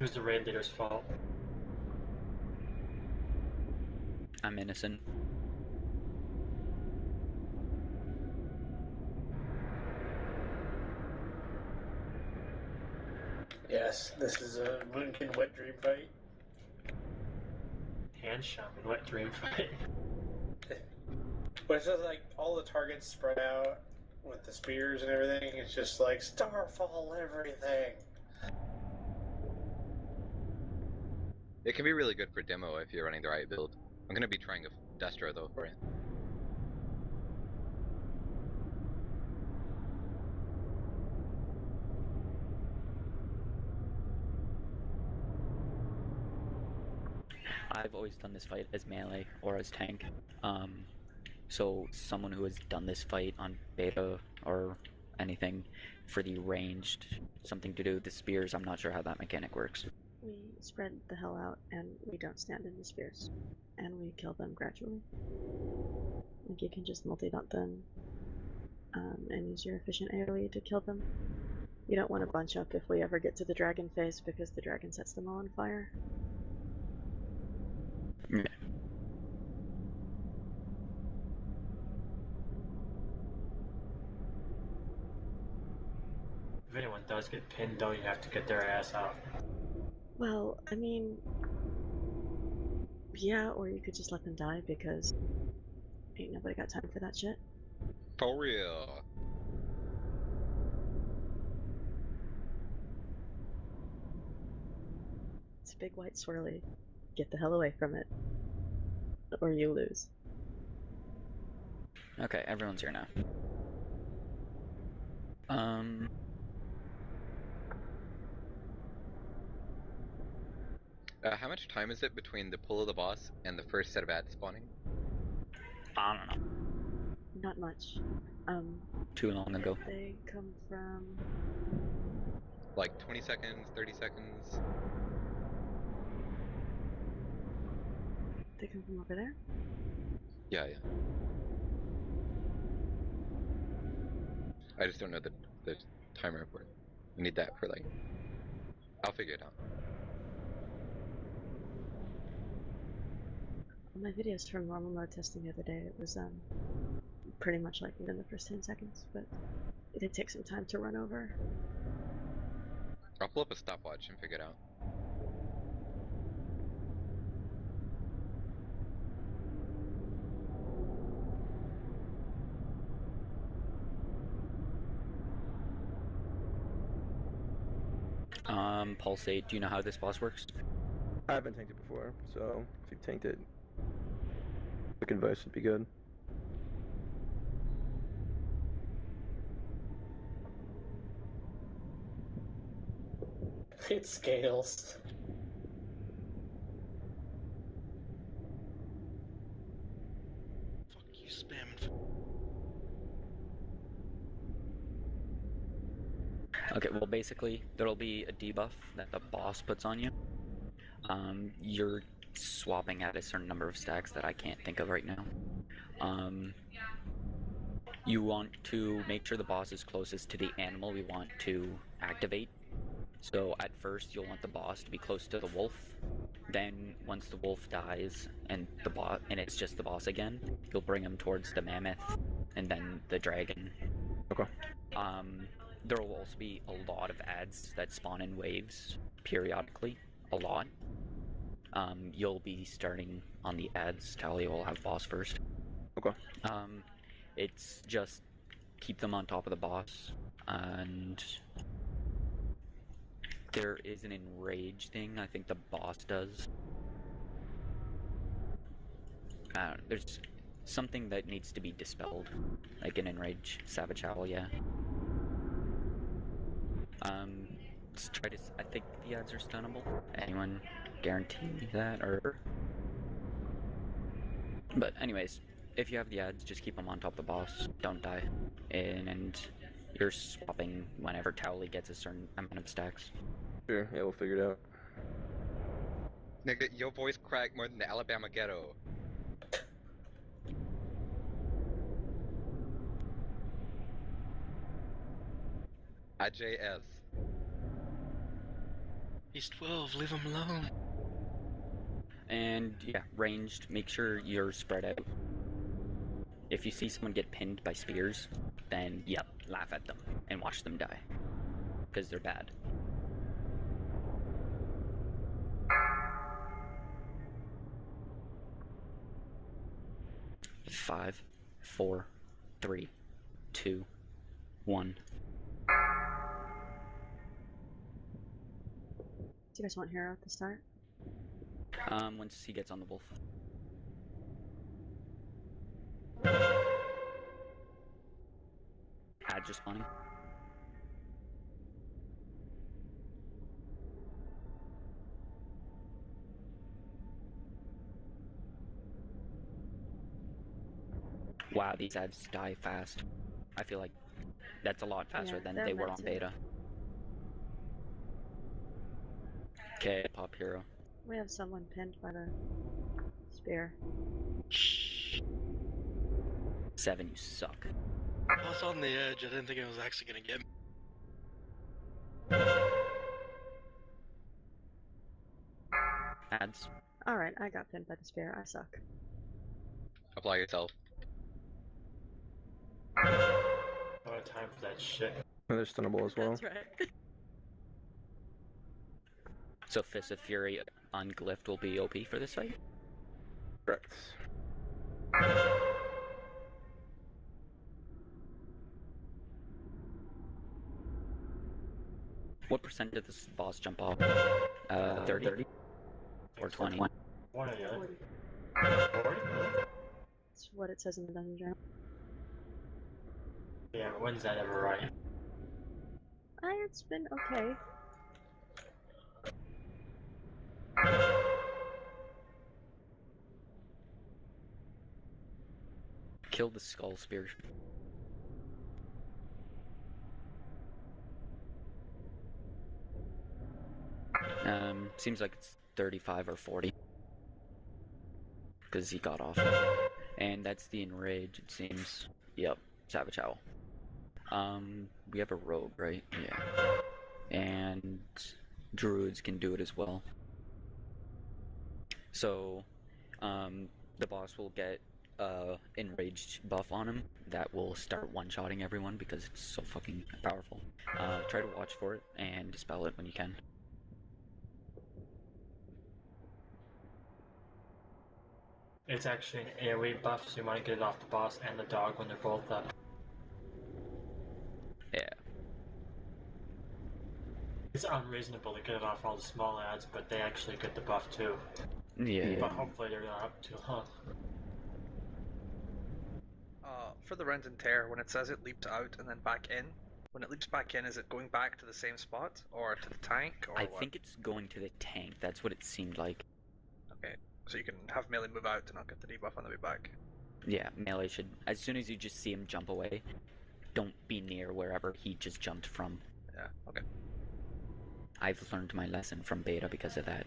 Who's the raid leader's fault? I'm innocent. Yes, this is a Moonkin wet dream fight. Hand shaman, wet dream fight. But it's just like all the targets spread out with the spears and everything. It's just like Starfall everything. It can be really good for demo if you're running the right build. I'm gonna be trying a Destro though for it. I've always done this fight as melee or as tank. So someone who has done this fight on beta or anything for the ranged, something to do with the spears, I'm not sure how that mechanic works. We spread the hell out and we don't stand in the spears. And we kill them gradually. Like you can just multi-dot them and use your efficient AoE to kill them. You don't want to bunch up if we ever get to the dragon phase because the dragon sets them all on fire. Yeah. If anyone does get pinned, though, you have to get their ass out. Well, I mean, yeah, or you could just let them die because ain't nobody got time for that shit. For real. It's a big white swirly. Get the hell away from it. Or you lose. Okay, everyone's here now. How much time is it between the pull of the boss and the first set of ads spawning? I don't know. Not much. Too long ago. They come from... Like 20 seconds, 30 seconds? They come from over there? Yeah. I just don't know the timer for it. I need that for like... I'll figure it out. On my videos from normal mode testing the other day, it was pretty much like within the first 10 seconds, but it did take some time to run over. I'll pull up a stopwatch and figure it out. Pulsate, do you know how this boss works? I haven't tanked it before, so if you've tanked it, quick advice would be good. It scales. Fuck you spamming. Okay, well basically, there'll be a debuff that the boss puts on you. You're swapping at a certain number of stacks that I can't think of right now. You want to make sure the boss is closest to the animal we want to activate. So at first, you'll want the boss to be close to the wolf. Then, once the wolf dies and it's just the boss again, you'll bring him towards the mammoth and then the dragon. Okay. There will also be a lot of ads that spawn in waves periodically. A lot. You'll be starting on the ads. Talia will have boss first. Okay. It's just keep them on top of the boss, and there is an enrage thing I think the boss does. There's something that needs to be dispelled, like an enrage savage owl, yeah. Let's try to. I think the ads are stunnable. Anyone guarantee that, or? But anyways, if you have the ads, just keep them on top of the boss. Don't die, and you're swapping whenever Towley gets a certain amount of stacks. Sure, yeah, we'll figure it out. Nigga, your voice cracked more than the Alabama ghetto. IJS. He's 12, leave him alone. And yeah, ranged, make sure you're spread out. If you see someone get pinned by spears, then yep, laugh at them and watch them die. Because they're bad. Five, 4, 3, 2, 1. Do you guys want hero at the start? Once he gets on the wolf. Add just spawning. Wow, these ads die fast. I feel like that's a lot faster than they're they were meant on to. beta. Okay, pop hero. We have someone pinned by the spear. 7, you suck. I was on the edge, I didn't think I was actually gonna get me. Ads. Alright, I got pinned by the spear. I suck. Apply yourself. I don't have time for that shit. And they're stunnable as well. That's right. So Fist of Fury unglyphed will be OP for this fight? Correct. What percent did this boss jump off? 30? Or 20? One or the other. 40. 40? That's what it says in the dungeon journal. Yeah, when's that ever right? It's been okay. Kill the skull spear. Seems like it's 35 or 40. Because he got off. And that's the enrage, it seems. Yep, Savage Owl. We have a rogue, right? Yeah. And druids can do it as well. So, the boss will get enraged buff on him that will start one-shotting everyone because it's so fucking powerful. Try to watch for it and dispel it when you can. It's actually an AoE buff, so you want to get it off the boss and the dog when they're both up. Yeah. It's unreasonable to get it off all the small ads, but they actually get the buff too. Yeah. But hopefully they're not up too long. For the rend and tear, when it says it leaps out and then back in, when it leaps back in, is it going back to the same spot or to the tank or I what? think it's going to the tank. That's what it seemed like. Okay, so you can have melee move out and not get the debuff on the way back. Yeah, melee should. As soon as you just see him jump away, don't be near wherever he just jumped from. Yeah, okay. I've learned my lesson from beta because of that.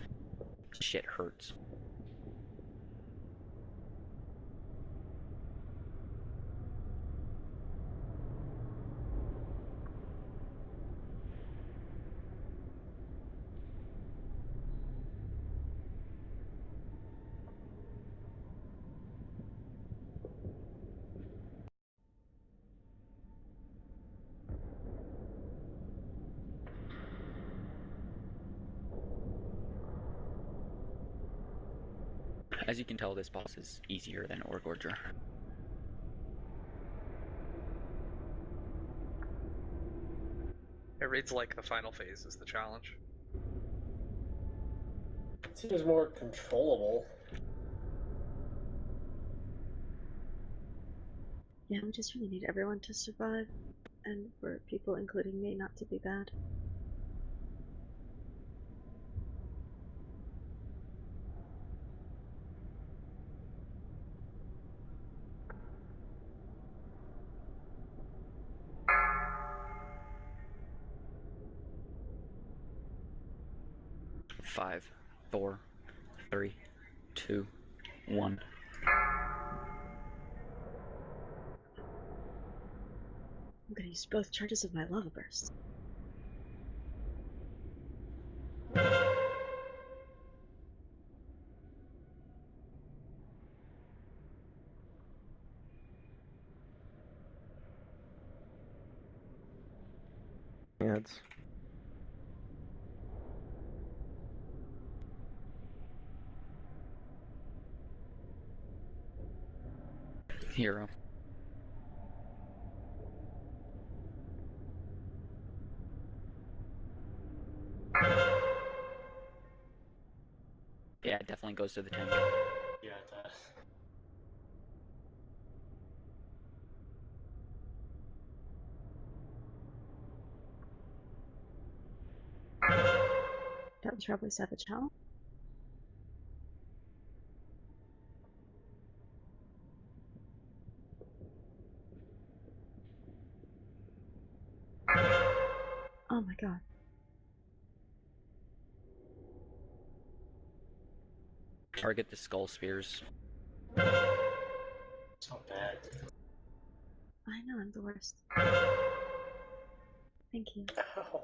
Shit hurts. As you can tell, this boss is easier than Orgorger. It reads like the final phase is the challenge. It seems more controllable. Yeah, we just really need everyone to survive, and for people, including me, not to be bad. Five, 4, 3, 2, 1. I'm gonna use both charges of my lava burst. heads. Hero. Yeah, it definitely goes to the tank. Yeah, it does. That was probably Savage Howl. Oh my god. Target the skull spears. It's not bad. I know, I'm the worst. Thank you. Ow.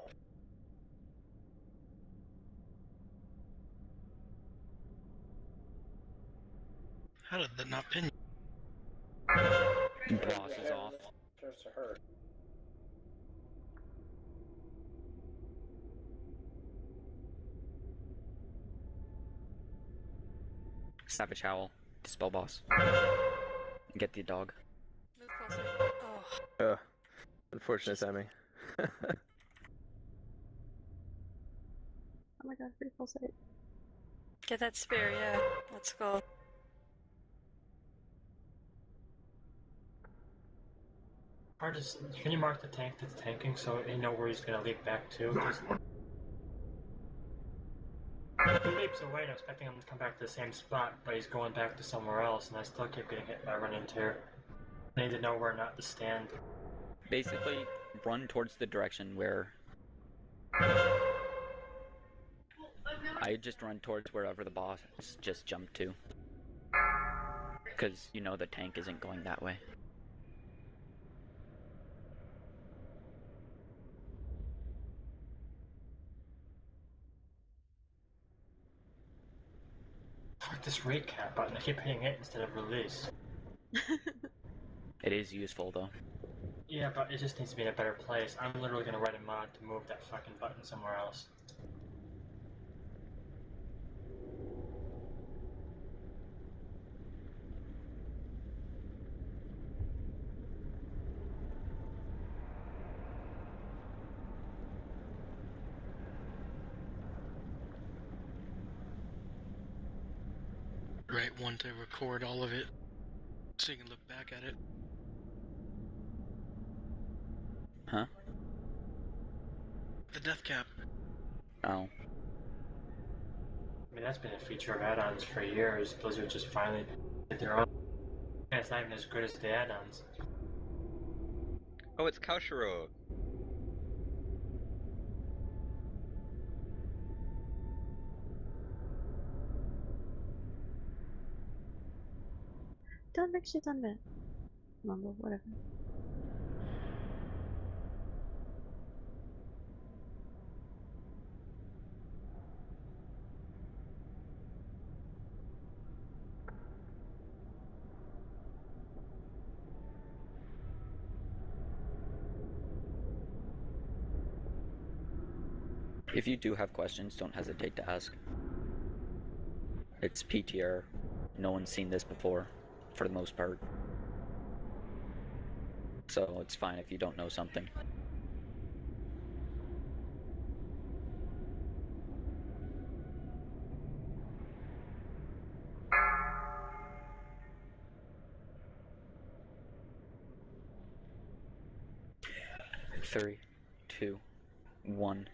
How did that not pin you? Boss is off. Starts to hurt. Savage Howl. Dispel boss. Get the dog. Move closer. Oh. Unfortunate timing. Oh my god, free full sight. Get that spear, yeah. Let's go. Hard to. Can you mark the tank that's tanking so you know where he's gonna leap back to? 'Cause he leaps away and I'm expecting him to come back to the same spot, but he's going back to somewhere else, and I still keep getting hit by running tear. I need to know where not to stand. Basically, run towards the direction where... I just run towards wherever the boss just jumped to. Because you know the tank isn't going that way. Fuck this rate cap button, I keep hitting it instead of release. It is useful though. Yeah, but it just needs to be in a better place. I'm literally gonna write a mod to move that fucking button somewhere else. Great one to record all of it, so you can look back at it. Huh? The death cap. Oh. I mean, that's been a feature of add-ons for years. Blizzard just finally did their own. And it's not even as good as the add-ons. Oh, it's Kaushiro. Don't make shit on that. Mumble, whatever. If you do have questions, don't hesitate to ask. It's PTR. No one's seen this before, for the most part. So it's fine if you don't know something. Three, two, one.